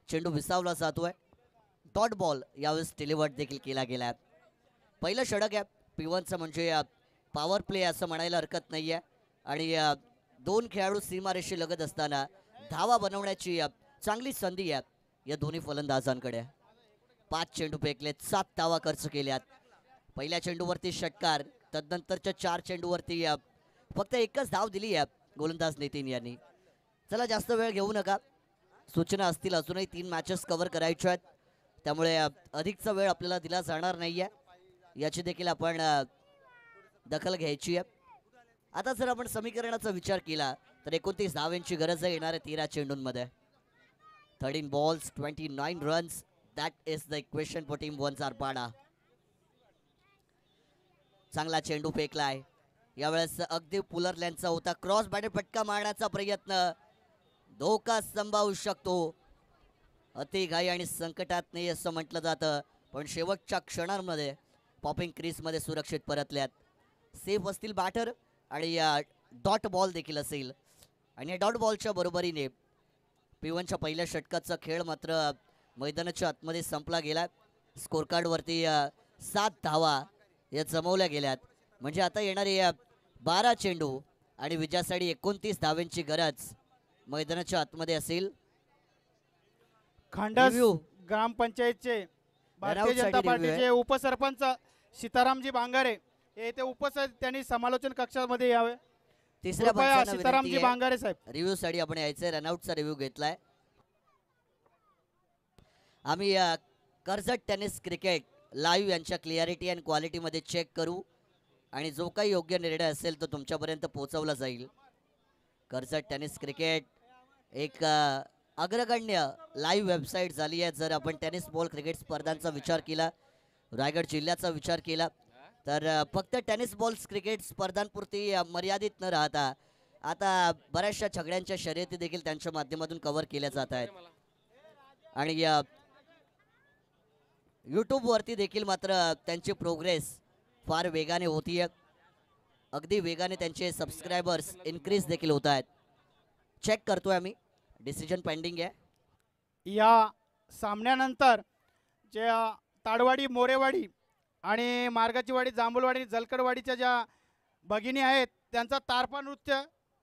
चेंडू विसावला जातोय. डॉट बॉल यावेळेस डिलिव्हर्ड देखील केला गेला. पहिलं षटक आहे P1चं, म्हणजे पॉवर प्ले असं म्हणायला हरकत नाही आहे आणि 2 खेळाडू सीमारेषे लगत असताना धावा बनवण्याची चांगली संधी आहे या दोन्ही फलंदाजांकडे. 5 चेंडू फेकलेत, 7 धावा खर्च केल्यात. पहिल्या चेंडूवरती षटकार, तदनंतरच्या 4 चेंडूवरती फक्त एकच धाव दिली आहे गोलंदाज नितीन यांनी. चला जास्त वेळ घेऊ नका. सूचना असतील, अजूनही 3 मॅचेस कव्हर करायच्या आहेत, त्यामुळे अधिकचा वेळ आपल्याला दिला जाणार नाही आहे. याची देखील आपण दखल घ्यायची आहे. आता जर आपण समीकरणाचा विचार केला तर 29 धावांची गरज आहे येणाऱ्या 13 चेंडूंमध्ये. 13 balls 29 runs. That is the equation for team Vanjarpada. चांगला चेंडू फेकलाय यावेळेस. अगदी पुलरल्यांचा होता. क्रॉस बॅटर फटका मारण्याचा प्रयत्न, धोका संभावू शकतो. अति घाई आणि संकटात नाही असं म्हटलं जातं, पण शेवटच्या क्षणांमध्ये पॉपिंग क्रीजमध्ये सुरक्षित परतल्यात. सेफ असतील बॅटर आणि डॉट बॉल देखील असेल. आणि या डॉट बॉलच्या बरोबरीने P1च्या पहिल्या षटकाचा खेळ मात्र मैदानाच्या आतमध्ये संपला गेला. स्कोर कार्डवरती 7 धावा या जमवल्या गेल्यात. म्हणजे आता येणारे 12 चेंडू आणि विजयासाठी 29 धावांची गरज मैदानाच्या आतमध्ये असेल. खांडस Review. ग्रामपंचायतचे भारतीय Runout जनता साठी review आहे. पार्टीचे उपसरपंच सीतारामजी बांगारे हे इथे त्यांनी समालोचन कक्षामध्ये यावे. तिसऱ्या कृपया पंचांना सीतारामजी विनंती बांगारे साहेब. आहे रिव्ह्यू साठी आपण यायचंय. रनआउटचा रिव्ह्यू घेतलाय. आम्ही कर्जत टेनिस क्रिकेट लाईव्ह यांच्या क्लिअरिटी अँड क्वालिटीमध्ये चेक करू आणि जो काही योग्य निर्णय असेल तो तुमच्यापर्यंत पोहोचवला जाईल. कर्जत टेनिस क्रिकेट एक अग्रगण्य लाईव्ह वेबसाईट झाली आहे. जर आपण टेनिस बॉल क्रिकेट स्पर्धांचा विचार केला, रायगड जिल्ह्याचा विचार केला, तर फक्त टेनिस बॉल्स क्रिकेट स्पर्धांपुरती मर्यादित न राहता आता बऱ्याचशा छकड्यांच्या शर्यती देखील त्यांच्या माध्यमातून कव्हर केल्या जात आहेत. आणि यूट्यूबवरती देखील मात्र त्यांची प्रोग्रेस फार वेगाने होतीये. अगदी वेगाने त्यांचे सबस्क्रायबर्स इन्क्रीज देखील होत आहेत. चेक करतोय आम्ही. डिसिजन पेंडिंग आहे. या सामन्यानंतर जे ताडवाडी, मोरेवाडी आणि मार्गाचीवाडी, जांभूलवाडी, जलकडवाडीच्या ज्या भगिनी आहेत त्यांचा तारपा नृत्य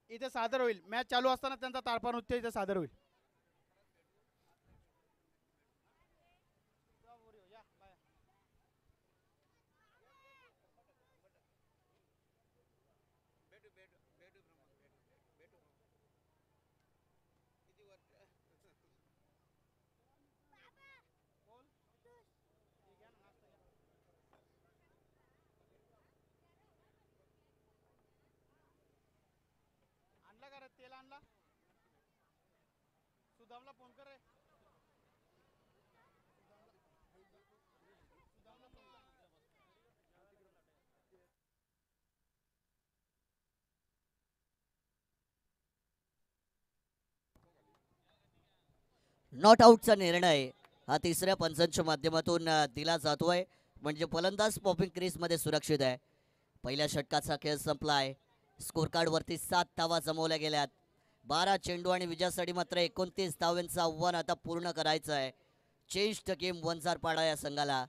इथे सादर होईल. मॅच चालू असताना त्यांचा तारपा नृत्य इथे सादर होईल. आणला का रे तेल? आणला? सुदामला फोन कर रे. नॉट आउटचा निर्णय हा तिसऱ्या पंचांच्या माध्यमातून दिला जातोय. म्हणजे फलंदाज पॉपिंग क्रीजमध्ये सुरक्षित आहे. पहिल्या षटकाचा खेळ संपलाय. स्कोर कार्डवरती 7 धावा जमवल्या गेल्यात. 12 चेंडू आणि विजयासाठी मात्र 29 धावांचं आव्हान आता पूर्ण करायचं आहे. चेंज द गेम 1 पाडा या संघाला.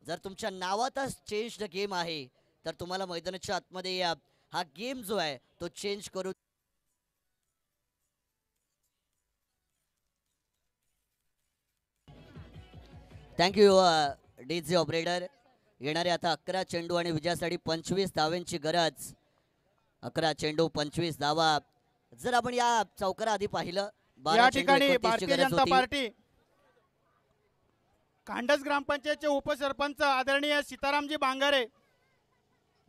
जर तुमच्या नावातच चेंज द गेम आहे तर तुम्हाला मैदानाच्या आतमध्ये हा गेम जो आहे तो चेंज करू. Thank you DJ operator. येणारे आता 11 चेंडू आणि विजयासाठी 25 धावांची गरज. 11 चेंडू 25 धावा. जर आपण या चौकारा आधी पाहिलं, या ठिकाणी भारतीय जनता पार्टी खांडस ग्रामपंचायतचे उपसरपंच आदरणीय सीतारामजी बांगारे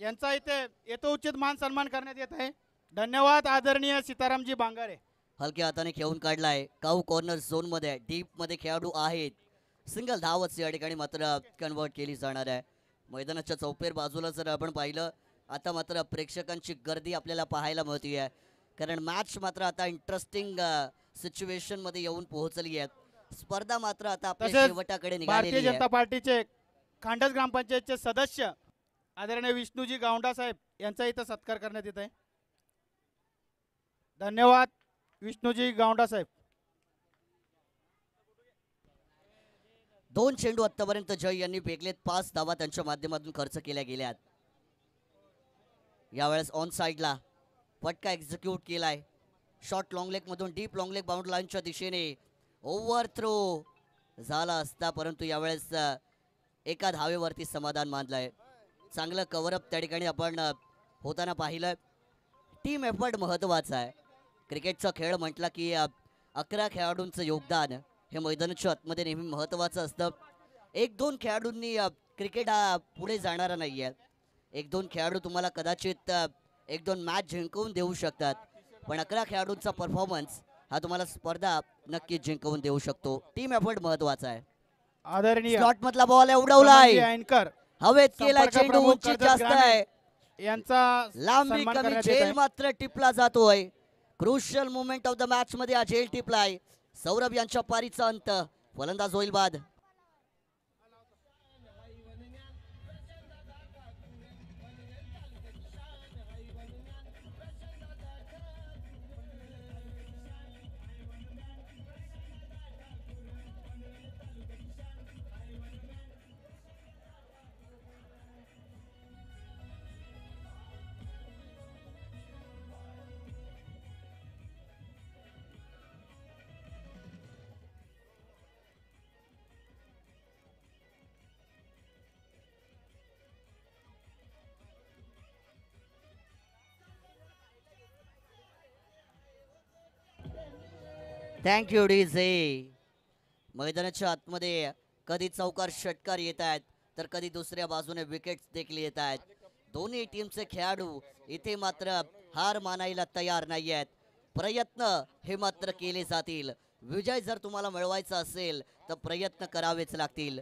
यांचा इथे यथोचित मान सन्मान करण्यात येत आहे. धन्यवाद आदरणीय सीतारामजी बांगारे. हलक्या हाताने खेळून काढलाय. काऊ कॉर्नर झोन मध्ये डीप मध्ये खेळाडू आहेत. सिंगल धावच या ठिकाणी मात्र कन्वर्ट केली जाणार आहे. मैदानाच्या चौपेर बाजूला जर आपण पाहिलं, आता मात्र प्रेक्षकांची गर्दी आपल्याला पाहायला मिळते आहे. कारण मॅच मात्र आता इंटरेस्टिंग सिच्युएशन मध्ये येऊन पोहोचली आहे. स्पर्धा मात्र आता आपल्या शेवटाकडे भारतीय निघालेली आहे. जनता पार्टीचे खांडस ग्रामपंचायतचे सदस्य आदरणीय विष्णूजी गावंडा साहेब यांचा इथं सत्कार करण्यात येत आहे. धन्यवाद विष्णूजी गावंडा साहेब. 2 चेंडू आतापर्यंत जय यांनी फेकलेत. 5 धावा त्यांच्या माध्यमातून खर्च केल्या गेल्यात. यावेळेस ऑन साइडला फटका एक्झिक्यूट केलाय. शॉर्ट लॉंग लेग मधून डीप लॉंग लेग बाउंड लाईनच्या दिशेने ओव्हर थ्रो झाला असता, परंतु यावेळेस एका धावेवरती समाधान मानलंय. चांगलं कव्हरअप त्या ठिकाणी आपण होताना पाहिलं. टीम एफर्ट महत्वाचा आहे. क्रिकेटचा खेळ म्हटला की 11 खेळाडूंचं योगदान हे मैदानाच्या आतमध्ये नेहमी महत्त्वाचं असतं. 1-2 खेळाडूंनी क्रिकेट हा पुढे जाणारा नाही आहे. 1-2 खेळाडू तुम्हाला कदाचित 1-2 मॅच जिंकवून देऊ शकतात, पण 11 खेळाडूंचा परफॉर्मन्स हा तुम्हाला स्पर्धा नक्कीच जिंकवून देऊ शकतो. टीम एफर्ट महत्त्वाचा आहे. आदरणीय स्लॉट मधला बॉल उडवलाय, अँकर हवेत केला. चेंडू उंची जास्त आहे, यांचा लांबी सन्मान कमी. करण्यात येत झेल आहे. मात्र टिपला जातोय. Crucial moment of the match मध्ये हा झेल टिपलाय. सौरभ यांच्या पारीचा अंत फलंदाज होईल बाद. Thank you DJ. मैदानाच्या आतमध्ये कधी चौकार षटकार येत आहेत तर कधी दुसऱ्या बाजूने विकेट्स देखील येत आहेत. दोन्ही टीमचे खेळाडू इथे मात्र हार मानायला तयार नाही आहेत. प्रयत्न हे मात्र केले जातील. विजय जर तुम्हाला मिळवायचा असेल तर प्रयत्न करावेच लागतील.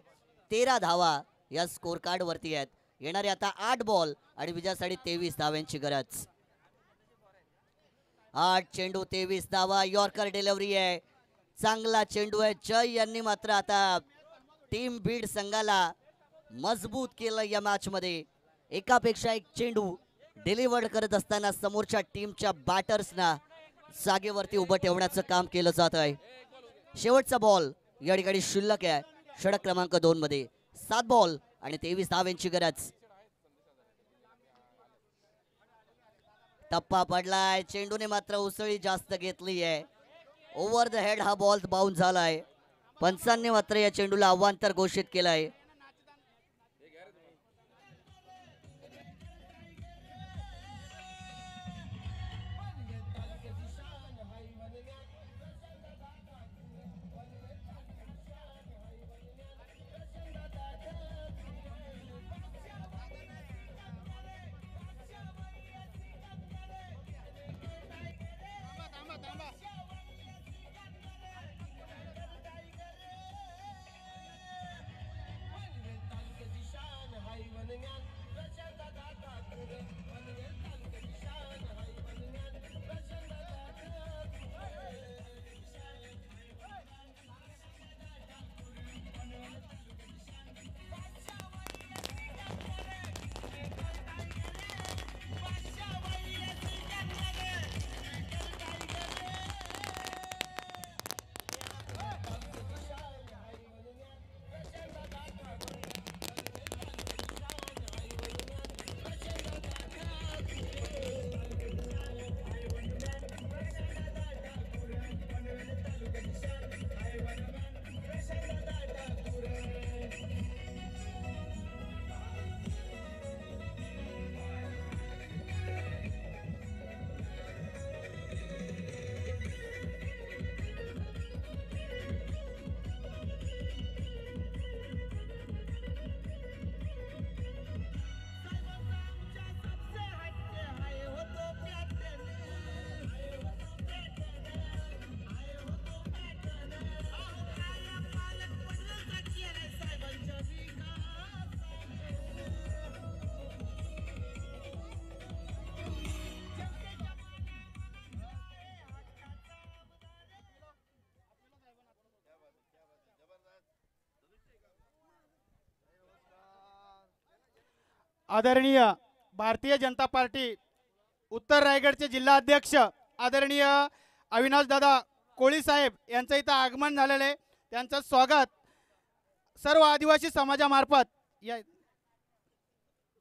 13 धावा या स्कोर कार्ड वरती आहेत. येणारे आता 8 बॉल आणि विजयासाठी 23 धाव्यांची गरज. 8 चेंडू 23 धावा. यॉर्कर डिलिव्हरी आहे. चांगला चेंडू आहे. जय यांनी मात्र आता टीम बीड संघाला मजबूत केलं या मॅच मध्ये. एकापेक्षा एक चेंडू डिलिव्हर्ड करत असताना समोरच्या टीमच्या बॅटर्सना जागेवरती उभं ठेवण्याचं काम केलं जात आहे. शेवटचा बॉल या ठिकाणी शिल्लक आहे. षटक क्रमांक 2 मध्ये 7 बॉल आणि 23 धाव्यांची गरज. टप्पा पडलाय. चेंडूने मात्र उसळी जास्त घेतली आहे. ओव्हर द हेड हा बॉल बाउन्स झालाय. पंचांनी मात्र या चेंडूला अवांतर घोषित केलाय. आदरणीय भारतीय जनता पार्टी उत्तर रायगडचे जिल्हा अध्यक्ष आदरणीय अविनाश दादा कोळी साहेब यांचं इथं आगमन झालेलं आहे. त्यांचं स्वागत सर्व आदिवासी समाजामार्फत या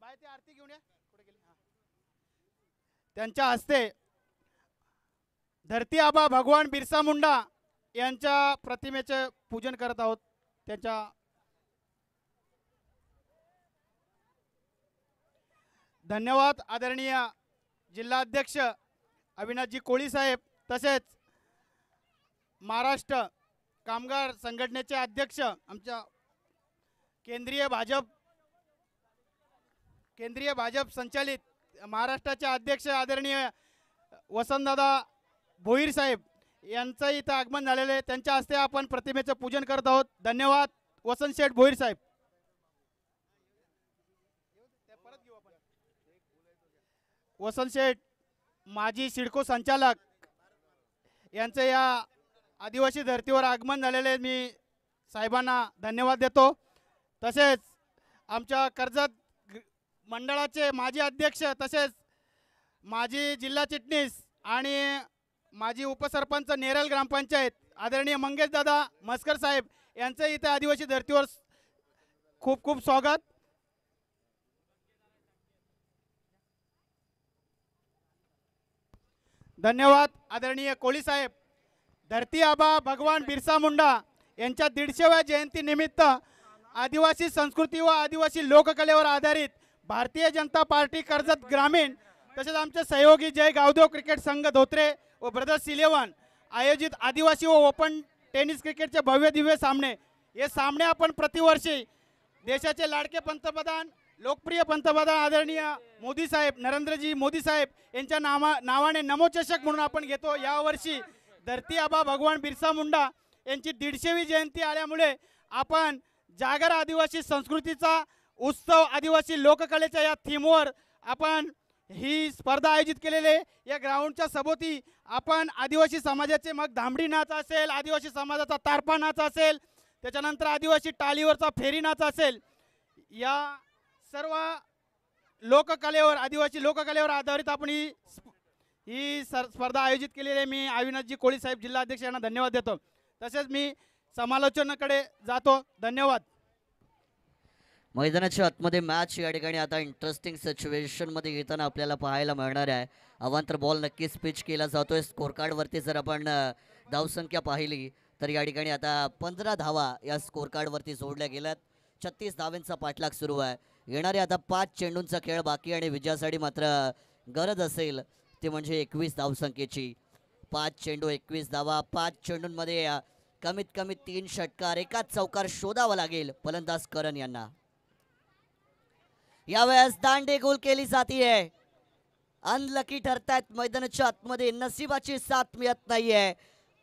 आरती घेऊन या. त्यांच्या हस्ते धरती आबा भगवान बिरसा मुंडा यांच्या प्रतिमेचे पूजन करत आहोत. त्यांच्या धन्यवाद आदरणीय जिल्हा अध्यक्ष अविनाशजी कोळी साहेब. तसेच महाराष्ट्र कामगार संघटनेचे अध्यक्ष आमच्या केंद्रीय भाजप संचालित महाराष्ट्राचे अध्यक्ष आदरणीय वसंतदादा भोईर साहेब यांचं इथं आगमन झालेलं आहे. त्यांच्या हस्ते आपण प्रतिमेचं पूजन करत आहोत. धन्यवाद वसंत शेठ भोईर साहेब. वसंत शेठ माजी सिडको संचालक यांचं या आदिवासी धर्तीवर आगमन झालेले मी साहेबांना धन्यवाद देतो. तसेच आमच्या कर्जत मंडळाचे माजी अध्यक्ष तसेच माजी जिल्हा चिटणीस आणि माजी उपसरपंच नेरळ ग्रामपंचायत आदरणीय मंगेश दादा मस्कर साहेब यांचं इथे आदिवासी धर्तीवर खूप खूप स्वागत. धन्यवाद आदरणीय कोळी साहेब. धरती आबा भगवान बिरसा मुंडा यांच्या 150व्या जयंतीनिमित्त आदिवासी संस्कृती व आदिवासी लोककलेवर आधारित भारतीय जनता पार्टी कर्जत ग्रामीण तसेच आमचे सहयोगी जय गावदेव क्रिकेट संघ धोत्रे व ब्रदर्स 11 आयोजित आदिवासी व ओपन टेनिस क्रिकेटचे भव्य दिव्य सामने. हे सामने आपण प्रतिवर्षी देशाचे लाडके पंतप्रधान लोकप्रिय पंतप्रधान आदरणीय मोदी साहेब नरेंद्रजी मोदी साहेब यांच्या नावाने नमो चषक म्हणून आपण घेतो. यावर्षी धरती आबा भगवान बिरसा मुंडा यांची 150वी जयंती आल्यामुळे आपण जागर आदिवासी संस्कृतीचा उत्सव आदिवासी लोककलेच्या या थीमवर आपण ही स्पर्धा आयोजित केलेली आहे. या ग्राउंडच्या सभोवती आपण आदिवासी समाजाचे मग धांबडी नाच असेल, आदिवासी समाजाचा तारपा नाच असेल, त्याच्यानंतर आदिवासी टालीवरचा फेरी नाच असेल, या सर्व लोककलेवर आदिवासी लोककलेवर आधारित आपण ही स्पर्धा आयोजित केलेली आहे. मी अविनाशजी कोळी साहेब जिल्हा अध्यक्ष यांना धन्यवाद देतो. तसेच मी समालोचनाकडे जातो. धन्यवाद. मैदानाच्या आतमध्ये मॅच या ठिकाणी आता इंटरेस्टिंग सिच्युएशनमध्ये येताना आपल्याला पाहायला मिळणार आहे. अवांतर बॉल नक्कीच पिच केला जातोय. स्कोर कार्डवरती जर आपण धावसंख्या पाहिली तर या ठिकाणी आता 15 धावा या स्कोर कार्डवरती जोडल्या गेल्यात. 36 धावांचा पाठलाग सुरू आहे. येणारे आता 5 चेंडूंचा खेळ बाकी आणि विजयासाठी मात्र गरज असेल ते म्हणजे 21 धावसंख्येची. 5 चेंडू 21 धावा. 5 चेंडूंमध्ये कमीत कमी 3 षटकार एकाच चौकार शोधावा लागेल फलंदाज करण यांना. यावेळेस दांडे गोल केली जातीये. अनलकी ठरतायत मैदानाच्या आतमध्ये. नसीबाची साथ मिळत नाहीये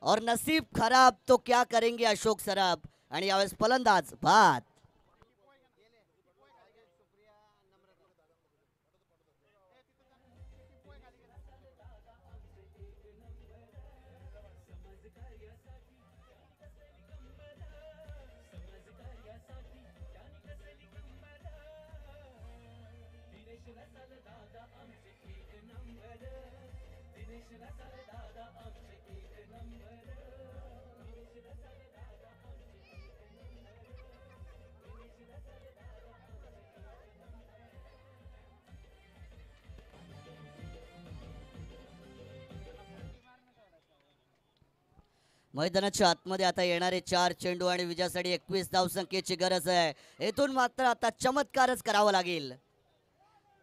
और नसीब खराब तो क्या करेंगे अशोक सराफ. आणि यावेळेस फलंदाज बाद. मैदानाच्या आतमध्ये आता येणारे 4 चेंडू आणि विजयासाठी 21 धावसंख्येची गरज आहे. येथून मात्र आता चमत्कारच करावा लागेल.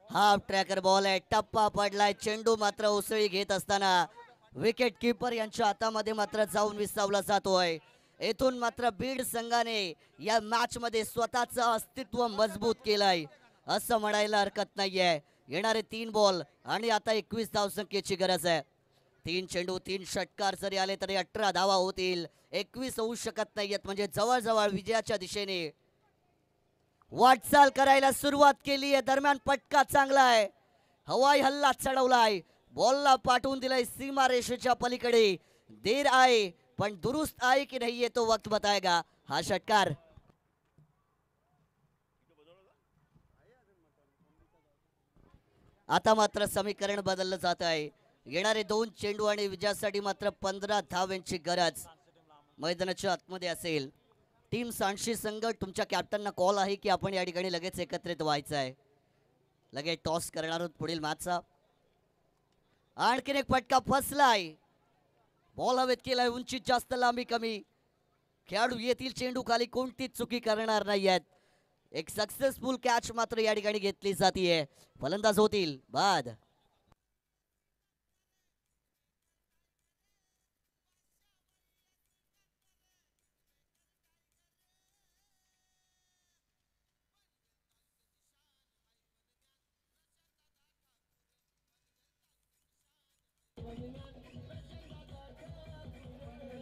हाफ ट्रॅकर बॉल आहे. टप्पा पडलाय. चेंडू मात्र उसळी घेत असताना विकेट किपर यांच्या हातामध्ये मात्र जाऊन विसावला जातोय. येथून मात्र बीड संघाने या मॅच मध्ये स्वतःचं अस्तित्व मजबूत केलंय असं म्हणायला हरकत नाहीये. येणारे 3 बॉल आणि आता 21 धावसंख्येची गरज आहे. 3 चेंडू 3 षटकार जरी आले तरी 18 धावा होतील. 21 होऊ शकत नाहीयेत. म्हणजे जवळजवळ विजयाच्या दिशेने वाटचाल करायला सुरुवात केली आहे. दरम्यान पटका चांगला आहे. हवाई हल्ला चढवलाय. बॉलला पाठवून दिलाय सीमा रेषेच्या पलीकडे. देर आहे पण दुरुस्त आहे की नाही तो वक्त बताएगा. हा षटकार आता मात्र समीकरण बदललं जात आहे. येणारे 2 चेंडू आणि विजयासाठी मात्र 15 धावांची गरज मैदानाच्या आतमध्ये असेल. टीम सांशी संघ तुमच्या कॅप्टनना कॉल आहे की आपण या ठिकाणी लगेच एकत्रित व्हायचं आहे. लगेच टॉस करणार आहोत पुढील मॅचचा. आणखीन एक फटका फसलाय. बॉल हवेत केलाय. उंची जास्त लांबी कमी. खेळाडू येतील चेंडू खाली कोणतीच चुकी करणार नाही आहेत. एक सक्सेसफुल कॅच मात्र या ठिकाणी घेतली जातीये. फलंदाज होतील बाद.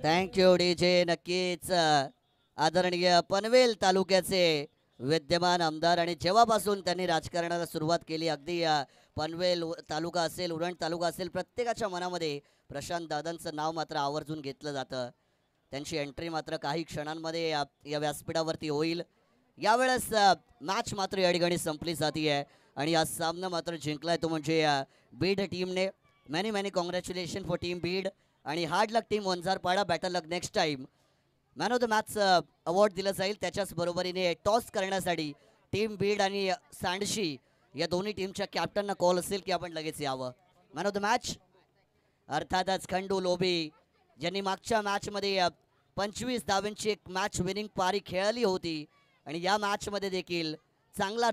Thank you DJ. नक्कीच आदरणीय पनवेल तालुक्याचे विद्यमान आमदार आणि जेव्हापासून त्यांनी राजकारणाला सुरुवात केली अगदी पनवेल तालुका असेल उरण तालुका असेल प्रत्येकाच्या मनामध्ये प्रशांत दादांचं नाव मात्र आवर्जून घेतलं जातं. त्यांची एंट्री मात्र काही क्षणांमध्ये या व्यासपीठावरती होईल. यावेळेस मॅच मात्र या ठिकाणी संपली जाती आहे आणि हा सामना मात्र जिंकलाय तो म्हणजे बीड टीमने. Many many congratulation for team Beed आणि hard luck team Vanjarpada. Better luck next time. Man of the match award दिलं जाईल. त्याच्याच बरोबरीने टॉस करण्यासाठी टीम बीड आणि सांडशी या दोन्ही टीमच्या कॅप्टनना कॉल असेल की आपण लगेच यावं. मॅन ऑफ द मॅच अर्थातच खंडू लोबी ज्यांनी मागच्या मॅचमध्ये 25 धावांची एक मॅच विनिंग पारी खेळली होती आणि या मॅचमध्ये देखील चांगला